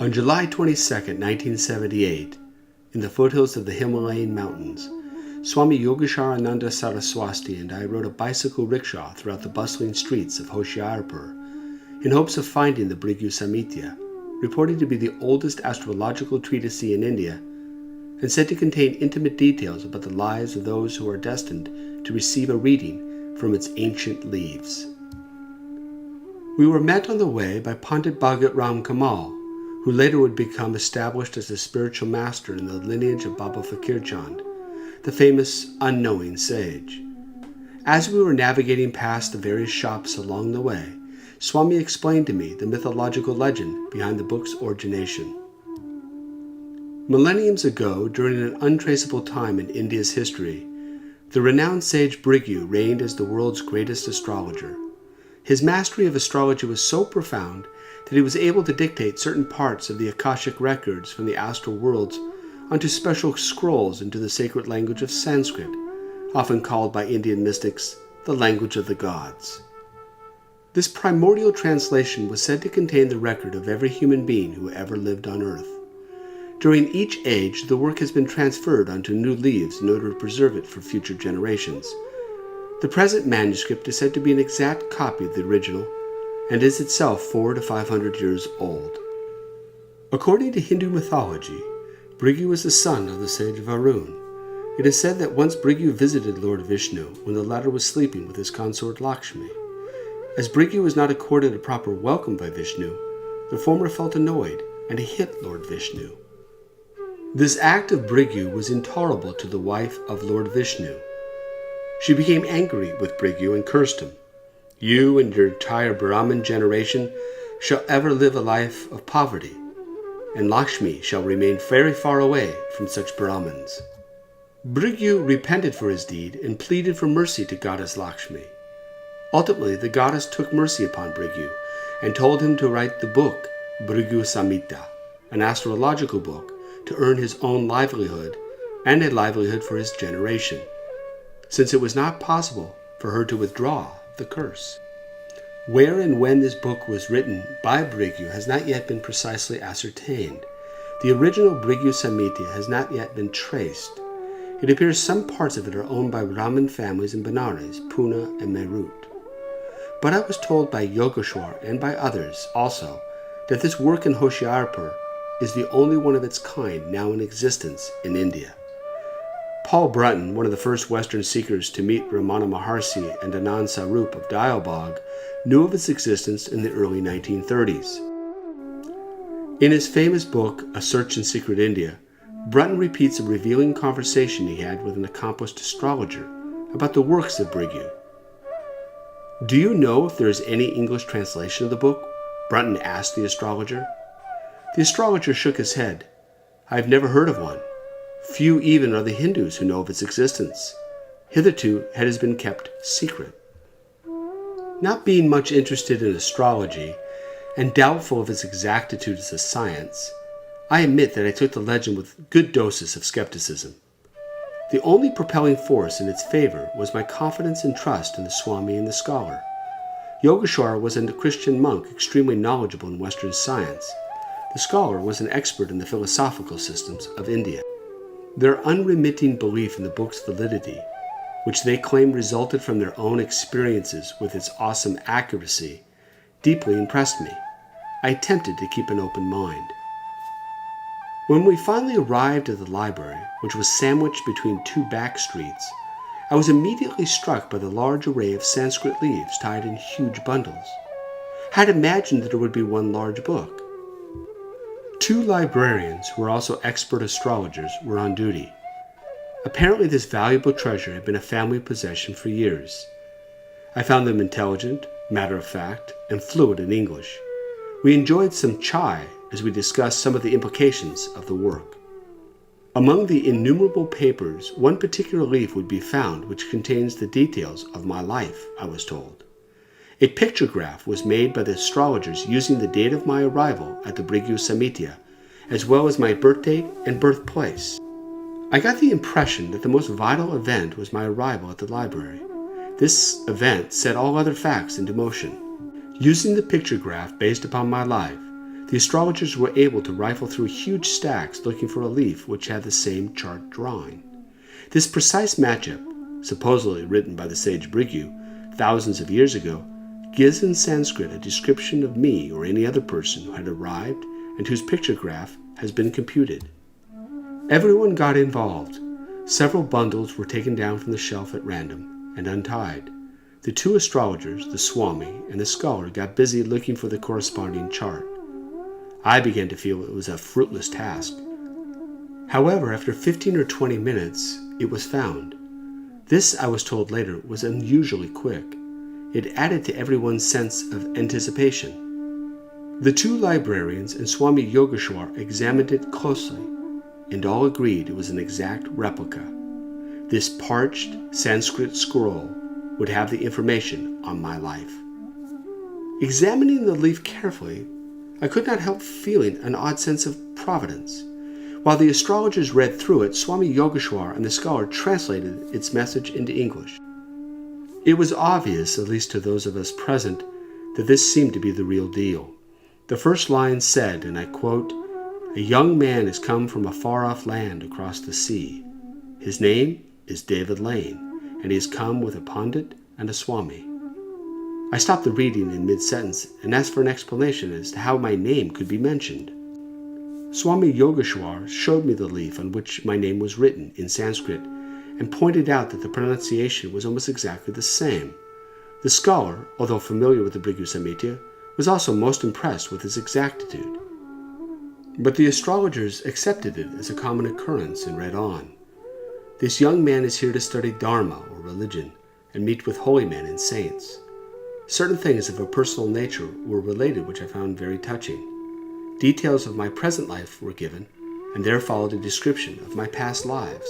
On July 22, 1978, in the foothills of the Himalayan mountains, Swami Yogisharananda Saraswati and I rode a bicycle rickshaw throughout the bustling streets of Hoshiarpur in hopes of finding the Bhrigu Samhita, reported to be the oldest astrological treatise in India and said to contain intimate details about the lives of those who are destined to receive a reading from its ancient leaves. We were met on the way by Pandit Bhagat Ram Kamal, who later would become established as a spiritual master in the lineage of Baba Fakir Chand, the famous unknowing sage. As we were navigating past the various shops along the way, Swami explained to me the mythological legend behind the book's origination. Millenniums ago, during an untraceable time in India's history, the renowned sage Bhrigu reigned as the world's greatest astrologer. His mastery of astrology was so profound that he was able to dictate certain parts of the Akashic records from the astral worlds onto special scrolls into the sacred language of Sanskrit, often called by Indian mystics the language of the gods. This primordial translation was said to contain the record of every human being who ever lived on earth. During each age, the work has been transferred onto new leaves in order to preserve it for future generations. The present manuscript is said to be an exact copy of the original and is itself 400 to 500 years old. According to Hindu mythology, Bhrigu was the son of the sage Varun. It is said that once Bhrigu visited Lord Vishnu when the latter was sleeping with his consort Lakshmi. As Bhrigu was not accorded a proper welcome by Vishnu, the former felt annoyed and he hit Lord Vishnu. This act of Bhrigu was intolerable to the wife of Lord Vishnu. She became angry with Bhrigu and cursed him. "You and your entire Brahmin generation shall ever live a life of poverty, and Lakshmi shall remain very far away from such Brahmins." Bhrigu repented for his deed and pleaded for mercy to goddess Lakshmi. Ultimately, the goddess took mercy upon Bhrigu and told him to write the book Bhrigu Samhita, an astrological book, to earn his own livelihood and a livelihood for his generation, since it was not possible for her to withdraw the curse. Where and when this book was written by Bhrigu has not yet been precisely ascertained. The original Bhrigu Samhita has not yet been traced. It appears some parts of it are owned by Brahmin families in Benares, Pune, and Meerut. But I was told by Yogeshwar and by others also that this work in Hoshiarpur is the only one of its kind now in existence in India. Paul Brunton, one of the first Western seekers to meet Ramana Maharshi and Anand Sarup of Dialbag, knew of its existence in the early 1930s. In his famous book, A Search in Secret India, Brunton repeats a revealing conversation he had with an accomplished astrologer about the works of Bhrigu. "Do you know if there is any English translation of the book?" Brunton asked the astrologer. The astrologer shook his head. "I have never heard of one. Few even are the Hindus who know of its existence. Hitherto it has been kept secret." Not being much interested in astrology and doubtful of its exactitude as a science, I admit that I took the legend with good doses of skepticism. The only propelling force in its favor was my confidence and trust in the Swami and the scholar. Yogeshwar was a Christian monk extremely knowledgeable in Western science. The scholar was an expert in the philosophical systems of India. Their unremitting belief in the book's validity, which they claimed resulted from their own experiences with its awesome accuracy, deeply impressed me. I attempted to keep an open mind. When we finally arrived at the library, which was sandwiched between two back streets, I was immediately struck by the large array of Sanskrit leaves tied in huge bundles. I had imagined that there would be one large book. Two librarians, who were also expert astrologers, were on duty. Apparently this valuable treasure had been a family possession for years. I found them intelligent, matter-of-fact, and fluent in English. We enjoyed some chai as we discussed some of the implications of the work. Among the innumerable papers, one particular leaf would be found which contains the details of my life, I was told. A pictograph was made by the astrologers using the date of my arrival at the Bhrigu Samhita, as well as my birth date and birthplace. I got the impression that the most vital event was my arrival at the library. This event set all other facts into motion. Using the pictograph based upon my life, the astrologers were able to rifle through huge stacks looking for a leaf which had the same chart drawing. This precise matchup, supposedly written by the sage Bhrigu thousands of years ago, gives in Sanskrit a description of me or any other person who had arrived and whose pictograph has been computed. Everyone got involved. Several bundles were taken down from the shelf at random and untied. The two astrologers, the Swami and the scholar, got busy looking for the corresponding chart. I began to feel it was a fruitless task. However, after 15 or 20 minutes, it was found. This, I was told later, was unusually quick. It added to everyone's sense of anticipation. The two librarians and Swami Yogeshwar examined it closely, and all agreed it was an exact replica. This parched Sanskrit scroll would have the information on my life. Examining the leaf carefully, I could not help feeling an odd sense of providence. While the astrologers read through it, Swami Yogeshwar and the scholar translated its message into English. It was obvious, at least to those of us present, that this seemed to be the real deal. The first line said, and I quote, "A young man has come from a far-off land across the sea. His name is David Lane, and he has come with a pundit and a Swami." I stopped the reading in mid-sentence and asked for an explanation as to how my name could be mentioned. Swami Yogeshwar showed me the leaf on which my name was written in Sanskrit and pointed out that the pronunciation was almost exactly the same. The scholar, although familiar with the Bhrigu Samhita, was also most impressed with its exactitude. But the astrologers accepted it as a common occurrence and read on. "This young man is here to study Dharma, or religion, and meet with holy men and saints." Certain things of a personal nature were related which I found very touching. Details of my present life were given, and there followed a description of my past lives.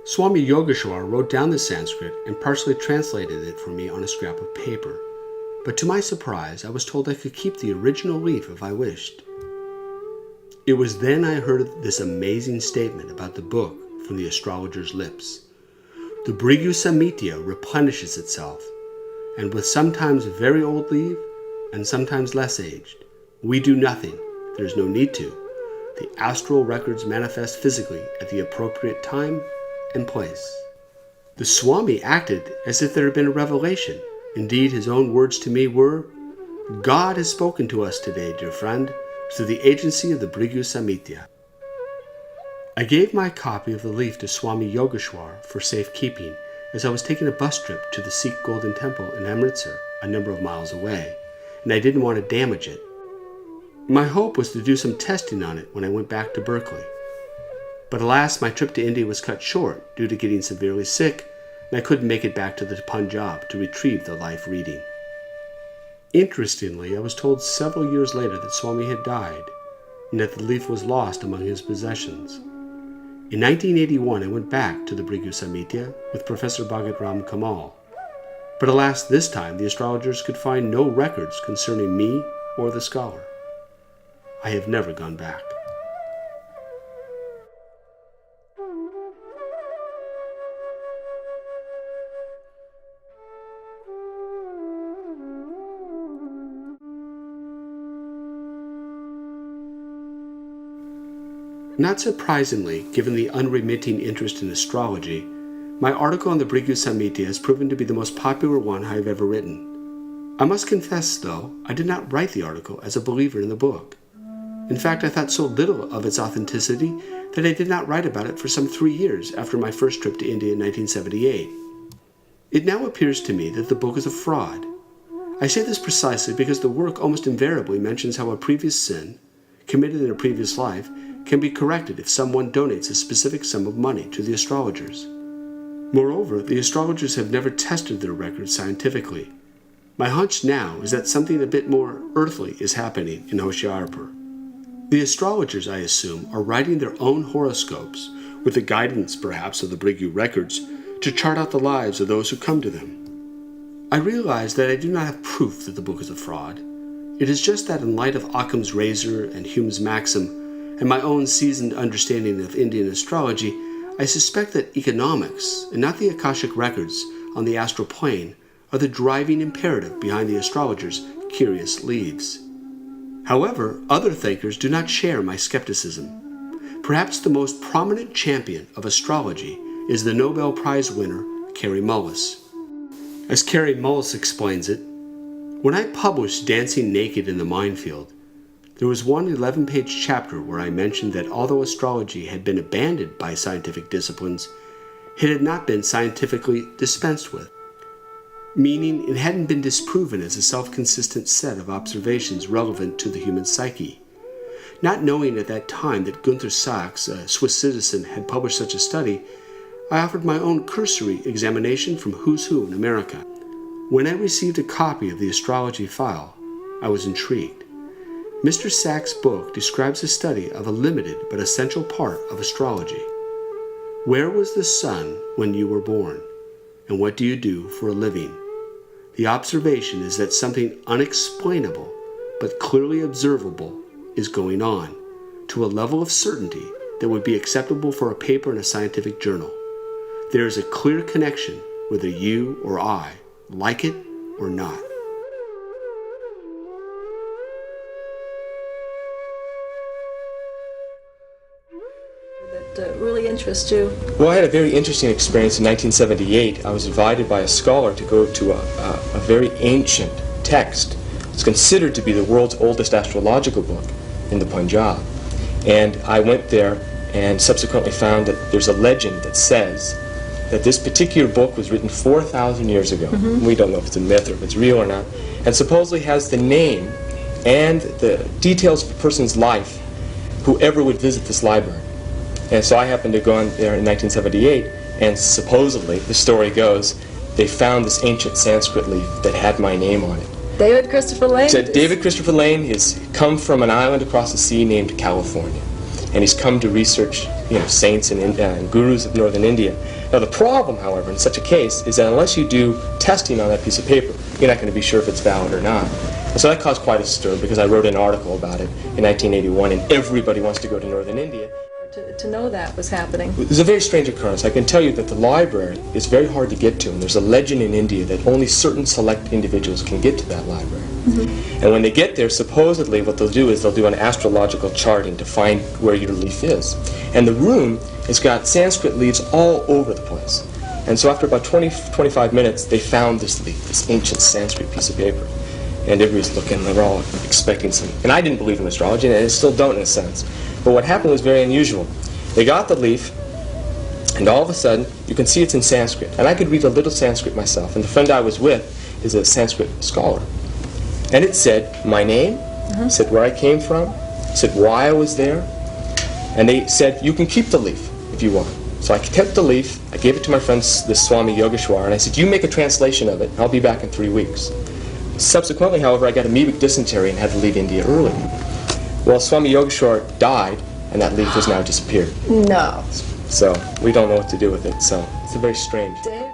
Swami Yogeshwar wrote down the Sanskrit and partially translated it for me on a scrap of paper. But to my surprise, I was told I could keep the original leaf if I wished. It was then I heard this amazing statement about the book from the astrologer's lips. The Bhrigu Samhita replenishes itself, and with sometimes very old leaf and sometimes less aged. We do nothing. There is no need to. The astral records manifest physically at the appropriate time and place. The Swami acted as if there had been a revelation. Indeed, his own words to me were, "God has spoken to us today, dear friend, through the agency of the Bhrigu Samhita." I gave my copy of the leaf to Swami Yogeshwar for safekeeping as I was taking a bus trip to the Sikh Golden Temple in Amritsar, a number of miles away, and I didn't want to damage it. My hope was to do some testing on it when I went back to Berkeley. But alas, my trip to India was cut short due to getting severely sick, and I couldn't make it back to the Punjab to retrieve the life reading. Interestingly, I was told several years later that Swami had died, and that the leaf was lost among his possessions. In 1981, I went back to the Bhrigu Samhita with Professor Bhagat Ram Kamal. But alas, this time the astrologers could find no records concerning me or the scholar. I have never gone back. Not surprisingly, given the unremitting interest in astrology, my article on the Bhrigu Samhita has proven to be the most popular one I have ever written. I must confess, though, I did not write the article as a believer in the book. In fact, I thought so little of its authenticity that I did not write about it for some 3 years after my first trip to India in 1978. It now appears to me that the book is a fraud. I say this precisely because the work almost invariably mentions how a previous sin, committed in a previous life, can be corrected if someone donates a specific sum of money to the astrologers. Moreover, the astrologers have never tested their records scientifically. My hunch now is that something a bit more earthly is happening in Hoshiarpur. The astrologers, I assume, are writing their own horoscopes, with the guidance, perhaps, of the Bhrigu records, to chart out the lives of those who come to them. I realize that I do not have proof that the book is a fraud. It is just that in light of Occam's razor and Hume's maxim, and my own seasoned understanding of Indian astrology, I suspect that economics, and not the Akashic records on the astral plane, are the driving imperative behind the astrologers' curious leads. However, other thinkers do not share my skepticism. Perhaps the most prominent champion of astrology is the Nobel Prize winner, Kary Mullis. As Kary Mullis explains it, when I published Dancing Naked in the Minefield, there was one 11-page chapter where I mentioned that although astrology had been abandoned by scientific disciplines, it had not been scientifically dispensed with, meaning it hadn't been disproven as a self-consistent set of observations relevant to the human psyche. Not knowing at that time that Gunther Sachs, a Swiss citizen, had published such a study, I offered my own cursory examination from Who's Who in America. When I received a copy of the astrology file, I was intrigued. Mr. Sachs' book describes a study of a limited but essential part of astrology. Where was the sun when you were born? And what do you do for a living? The observation is that something unexplainable but clearly observable is going on, to a level of certainty that would be acceptable for a paper in a scientific journal. There is a clear connection whether you or I like it or not. That really interests you? Well, I had a very interesting experience in 1978. I was invited by a scholar to go to a very ancient text. It's considered to be the world's oldest astrological book in the Punjab. And I went there and subsequently found that there's a legend that says that this particular book was written 4,000 years ago. We don't know if it's a myth or if it's real or not. And supposedly has the name and the details of a person's life, whoever would visit this library. And so I happened to go in there in 1978, and supposedly, the story goes, they found this ancient Sanskrit leaf that had my name on it. David Christopher Lane? So David Christopher Lane has come from an island across the sea named California, and he's come to research, saints and gurus of northern India. Now the problem, however, in such a case is that unless you do testing on that piece of paper, you're not going to be sure if it's valid or not. And so that caused quite a stir because I wrote an article about it in 1981, and everybody wants to go to northern India. To know that was happening. It was a very strange occurrence. I can tell you that the library is very hard to get to, and there's a legend in India that only certain select individuals can get to that library. And when they get there, supposedly what they'll do is they'll do an astrological charting to find where your leaf is. And the room has got Sanskrit leaves all over the place. And so after about 25 minutes, they found this leaf, this ancient Sanskrit piece of paper. And everybody's looking, and they're all expecting something. And I didn't believe in astrology, and I still don't in a sense. But what happened was very unusual. They got the leaf, and all of a sudden, you can see it's in Sanskrit. And I could read a little Sanskrit myself, and the friend I was with is a Sanskrit scholar. And it said my name, said where I came from, said why I was there, and they said, you can keep the leaf if you want. So I kept the leaf, I gave it to my friend, the Swami Yogeshwar, and I said, you make a translation of it, I'll be back in 3 weeks. Subsequently, however, I got amoebic dysentery and had to leave India early. Well, Swami Yogeshwar died, and that leaf has now disappeared. No. So we don't know what to do with it, so it's a very strange. Dave?